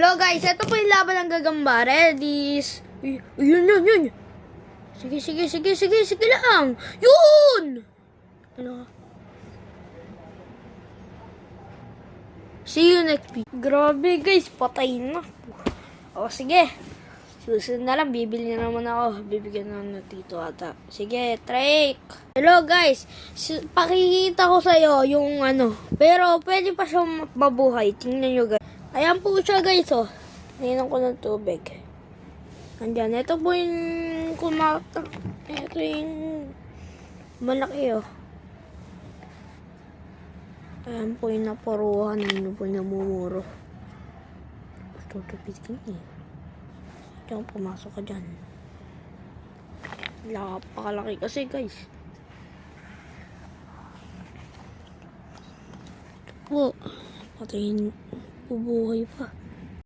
Hello guys, ito po yung laban ng gagamba. Ready? Yun. Sige lang. Yun! Ano? See you next week. Grabe guys, patay na. O sige. Susunod na lang, bibili na naman ako. Bibigyan na ng tito ata. Sige, Trek. Hello guys. Pakikita ko sa'yo yung ano. Pero pwede pa siya mabuhay. Tingnan nyo guys. Ayan po siya guys oh. Nainom ko ng tubig. Andyan. Ito po yung kumata. Ito yung malaki oh. Ayan po yung naparuhan. Ano po namumuro. Tutupitin eh. Diyan pumasok ka dyan. Napakalaki kasi guys. Ito po. Patayin. Bubuhay pa.